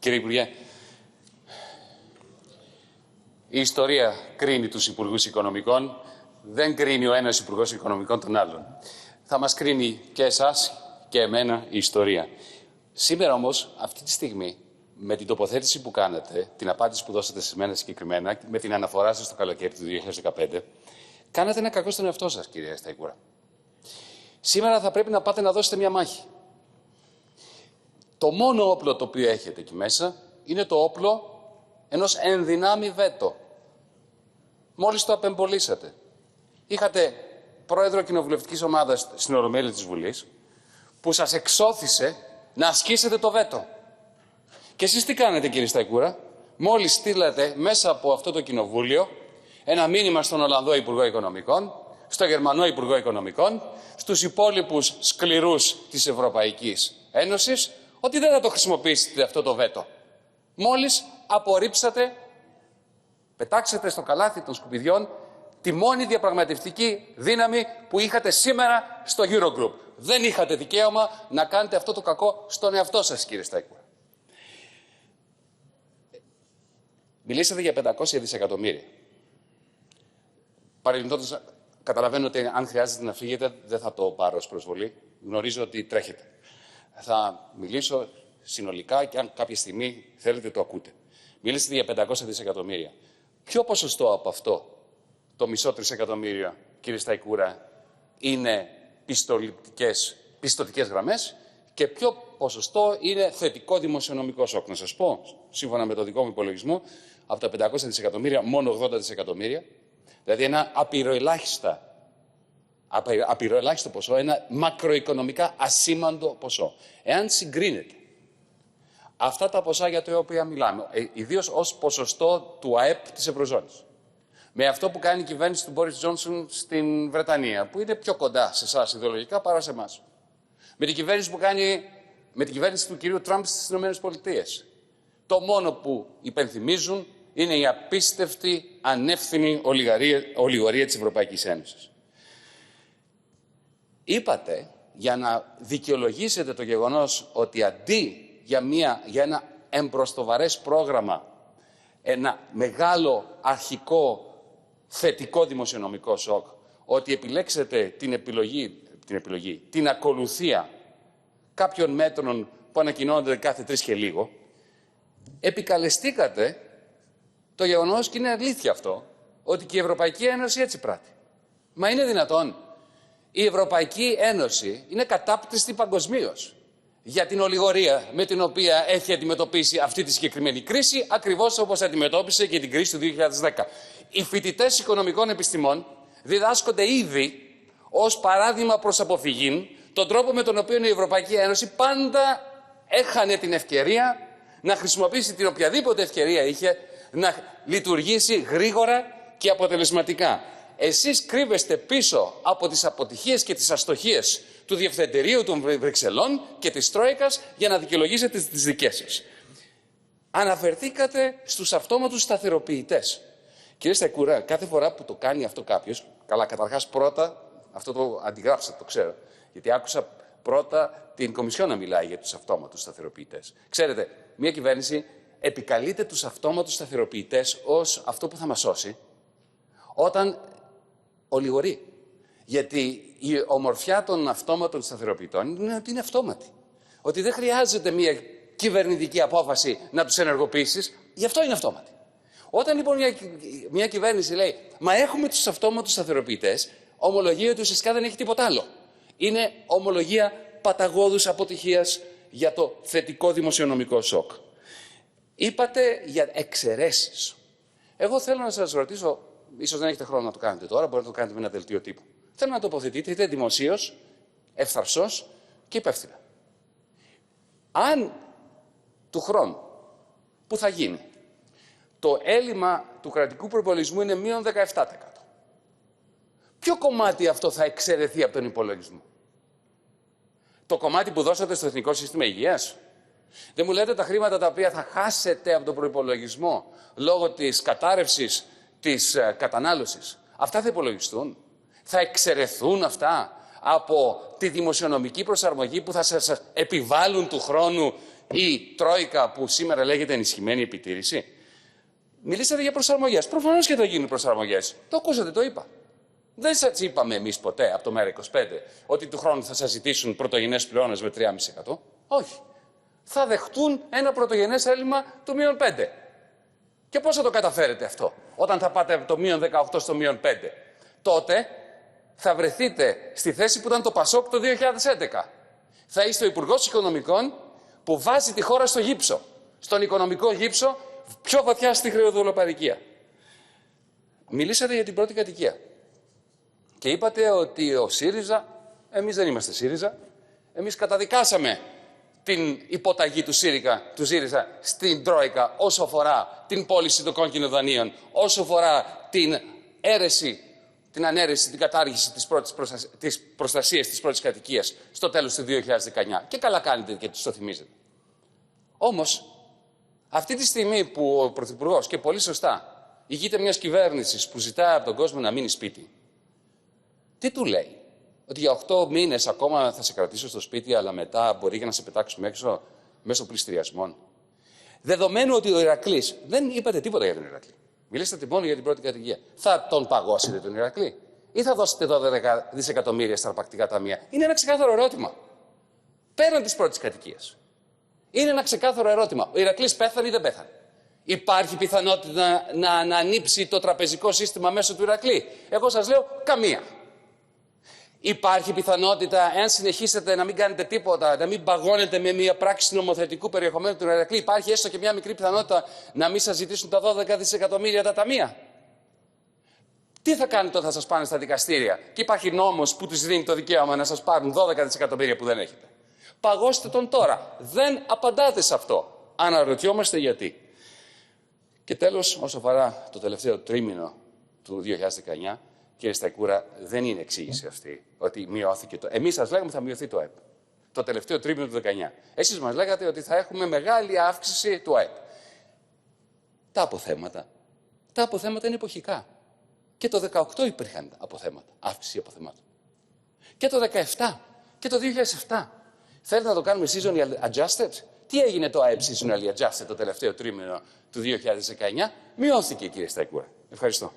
Κύριε Υπουργέ, η ιστορία κρίνει τους Υπουργούς Οικονομικών, δεν κρίνει ο ένας Υπουργός Οικονομικών τον άλλον. Θα μας κρίνει και εσάς και εμένα η ιστορία. Σήμερα όμως, αυτή τη στιγμή, με την τοποθέτηση που κάνατε, την απάντηση που δώσατε σε μένα συγκεκριμένα, με την αναφορά σας στο καλοκαίρι του 2015, κάνατε ένα κακό στον εαυτό σας, κύριε Σταϊκούρα. Σήμερα θα πρέπει να πάτε να δώσετε μια μάχη. Το μόνο όπλο το οποίο έχετε εκεί μέσα είναι το όπλο ενός ενδυνάμει βέτο. Μόλις το απεμπολίσατε. Είχατε πρόεδρο κοινοβουλευτικής ομάδας στην Ολομέλεια της Βουλής που σας εξώθησε να ασκήσετε το βέτο. Και εσείς τι κάνετε, κύριε Σταϊκούρα? Μόλις στείλατε μέσα από αυτό το κοινοβούλιο ένα μήνυμα στον Ολλανδό Υπουργό Οικονομικών, στο Γερμανό Υπουργό Οικονομικών, στους υπόλοιπους σκληρούς της Ευρωπαϊκής Ένωσης, ότι δεν θα το χρησιμοποιήσετε αυτό το βέτο. Μόλις απορρίψατε, πετάξατε στο καλάθι των σκουπιδιών τη μόνη διαπραγματευτική δύναμη που είχατε σήμερα στο Eurogroup. Δεν είχατε δικαίωμα να κάνετε αυτό το κακό στον εαυτό σας, κύριε Σταϊκούρα. Μιλήσατε για 500 δισεκατομμύρια. Παρεμπιπτόντως, καταλαβαίνω ότι αν χρειάζεται να φύγετε, δεν θα το πάρω ως προσβολή. Γνωρίζω ότι τρέχετε. Θα μιλήσω συνολικά και αν κάποια στιγμή θέλετε το ακούτε. Μιλήσατε για 500 δισεκατομμύρια. Ποιο ποσοστό από αυτό, το μισό τρισεκατομμύριο, κύριε Σταϊκούρα, είναι πιστωτικές γραμμές και ποιο ποσοστό είναι θετικό δημοσιονομικό σοκ? Να σας πω, σύμφωνα με το δικό μου υπολογισμό, από τα 500 δισεκατομμύρια, μόνο 80 δισεκατομμύρια, δηλαδή ένα απειροελάχιστο ποσό, ένα μακροοικονομικά ασήμαντο ποσό. Εάν συγκρίνεται αυτά τα ποσά για τα οποία μιλάμε, ιδίως ως ποσοστό του ΑΕΠ της Ευρωζώνης, με αυτό που κάνει η κυβέρνηση του Μπόρις Τζόνσον στην Βρετανία, που είναι πιο κοντά σε εσάς ιδεολογικά παρά σε εμάς, με την κυβέρνηση του κυρίου Τραμπ στις ΗΠΑ, το μόνο που υπενθυμίζουν είναι η απίστευτη ανεύθυνη ολιγορία της Ευρωπαϊκής Ένωσης. Είπατε, για να δικαιολογήσετε το γεγονός ότι αντί για ένα εμπροστοβαρές πρόγραμμα, ένα μεγάλο αρχικό θετικό δημοσιονομικό σοκ, ότι επιλέξετε την ακολουθία κάποιων μέτρων που ανακοινώνονται κάθε 3 και λίγο, επικαλεστήκατε το γεγονός, και είναι αλήθεια αυτό, ότι και η Ευρωπαϊκή Ένωση έτσι πράττει. Μα είναι δυνατόν? Η Ευρωπαϊκή Ένωση είναι κατάπτυστη παγκοσμίως για την ολιγορία με την οποία έχει αντιμετωπίσει αυτή τη συγκεκριμένη κρίση, ακριβώς όπως αντιμετώπισε και την κρίση του 2010. Οι φοιτητές οικονομικών επιστημών διδάσκονται ήδη ως παράδειγμα προς αποφυγήν τον τρόπο με τον οποίο η Ευρωπαϊκή Ένωση πάντα έχανε την ευκαιρία να χρησιμοποιήσει την οποιαδήποτε ευκαιρία είχε να λειτουργήσει γρήγορα και αποτελεσματικά. Εσείς κρύβεστε πίσω από τις αποτυχίες και τις αστοχίες του Διευθυντηρίου των Βρυξελών και της Τρόικας για να δικαιολογήσετε τις δικές σας. Αναφερθήκατε στους αυτόματους σταθεροποιητές. Κύριε Σταϊκούρα, κάθε φορά που το κάνει αυτό κάποιος, καλά, καταρχάς πρώτα, αυτό το αντιγράψατε, το ξέρω, γιατί άκουσα πρώτα την Κομισιόν να μιλάει για τους αυτόματους σταθεροποιητές. Ξέρετε, μια κυβέρνηση επικαλείται τους αυτόματους σταθεροποιητές ως αυτό που θα μας σώσει όταν ολιγορεί. Γιατί η ομορφιά των αυτόματων σταθεροποιητών είναι ότι είναι αυτόματοι. Ότι δεν χρειάζεται μια κυβερνητική απόφαση να τους ενεργοποιήσεις, γι' αυτό είναι αυτόματοι. Όταν λοιπόν μια κυβέρνηση λέει «Μα έχουμε τους αυτόματους σταθεροποιητές», ομολογεί ότι ουσιαστικά δεν έχει τίποτα άλλο. Είναι ομολογία παταγώδους αποτυχίας για το θετικό δημοσιονομικό σοκ. Είπατε για εξαιρέσεις. Εγώ θέλω να σας ρωτήσω, ίσως δεν έχετε χρόνο να το κάνετε τώρα, μπορείτε να το κάνετε με ένα δελτίο τύπου. Θέλω να τοποθετείτε δημοσίως, ευθαρσώς και υπεύθυνα. Αν του χρόνου που θα γίνει το έλλειμμα του κρατικού προϋπολογισμού είναι μείον 17%, ποιο κομμάτι αυτό θα εξαιρεθεί από τον υπολογισμό? Το κομμάτι που δώσατε στο Εθνικό Σύστημα Υγείας? Δεν μου λέτε τα χρήματα τα οποία θα χάσετε από τον προϋπολογισμό λόγω της κατάρρευσης της κατανάλωσης? Αυτά θα υπολογιστούν? Θα εξαιρεθούν αυτά από τη δημοσιονομική προσαρμογή που θα σας επιβάλλουν του χρόνου η Τρόικα που σήμερα λέγεται ενισχυμένη επιτήρηση. Μιλήσατε για προσαρμογές. Προφανώς και θα γίνουν προσαρμογές. Το ακούσατε, το είπα. Δεν σας είπαμε εμείς ποτέ από το ΜΕΡΑ25 ότι του χρόνου θα σας ζητήσουν πρωτογενές πλεόνασμα με 3,5%. Όχι. Θα δεχτούν ένα πρωτογενές έλλειμμα του -5. Και πώς θα το καταφέρετε αυτό, όταν θα πάτε από το -18 στο -5. Τότε θα βρεθείτε στη θέση που ήταν το ΠΑΣΟΚ το 2011. Θα είστε ο Υπουργός Οικονομικών που βάζει τη χώρα στο γύψο. Στον οικονομικό γύψο, πιο βαθιά στη χρεοδολοπαρικία. Μιλήσατε για την πρώτη κατοικία. Και είπατε ότι ο ΣΥΡΙΖΑ, εμείς δεν είμαστε ΣΥΡΙΖΑ, εμείς καταδικάσαμε την υποταγή του ΣΥΡΙΖΑ στην Τρόικα όσο αφορά την πώληση των κόκκινων δανείων, όσο αφορά την ανέρεση, την κατάργηση της προστασίας της πρώτης κατοικίας στο τέλος του 2019. Και καλά κάνετε και τους το θυμίζετε. Όμως, αυτή τη στιγμή που ο Πρωθυπουργός, και πολύ σωστά, ηγείται μιας κυβέρνησης που ζητάει από τον κόσμο να μείνει σπίτι, τι του λέει? Ότι για 8 μήνες ακόμα θα σε κρατήσω στο σπίτι, αλλά μετά μπορεί και να σε πετάξουμε έξω μέσω πληστηριασμών. Δεδομένου ότι ο Ηρακλής, δεν είπατε τίποτα για τον Ηρακλή. Μιλήσατε μόνο για την πρώτη κατοικία. Θα τον παγώσετε τον Ηρακλή ή θα δώσετε 12 δισεκατομμύρια στα αρπακτικά ταμεία? Είναι ένα ξεκάθαρο ερώτημα. Πέραν της πρώτης κατοικίας. Είναι ένα ξεκάθαρο ερώτημα. Ο Ηρακλής πέθανε ή δεν πέθανε? Υπάρχει πιθανότητα να ανανύψει το τραπεζικό σύστημα μέσω του Ηρακλή? Εγώ σας λέω καμία. Υπάρχει πιθανότητα, εάν συνεχίσετε να μην κάνετε τίποτα, να μην παγώνετε με μια πράξη νομοθετικού περιεχομένου του Ηρακλή, υπάρχει έστω και μια μικρή πιθανότητα να μην σας ζητήσουν τα 12 δισεκατομμύρια τα ταμεία? Τι θα κάνετε όταν θα σας πάνε στα δικαστήρια και υπάρχει νόμος που τους δίνει το δικαίωμα να σας πάρουν 12 δισεκατομμύρια που δεν έχετε? Παγώστε τον τώρα. Δεν απαντάτε σε αυτό. Αναρωτιόμαστε γιατί. Και τέλος, όσο αφορά το τελευταίο τρίμηνο του 2019, κύριε Σταϊκούρα, δεν είναι εξήγηση αυτή ότι μειώθηκε το. Εμείς σας λέγαμε ότι θα μειωθεί το ΑΕΠ. Το τελευταίο τρίμηνο του 2019. Εσείς μας λέγατε ότι θα έχουμε μεγάλη αύξηση του ΑΕΠ. Τα αποθέματα είναι εποχικά. Και το 2018 υπήρχαν αποθέματα, αύξηση αποθεμάτων. Και το 2017 και το 2007. Θέλετε να το κάνουμε seasonally adjusted? Τι έγινε το ΑΕΠ seasonally adjusted το τελευταίο τρίμηνο του 2019? Μειώθηκε, κύριε Σταϊκούρα. Ευχαριστώ.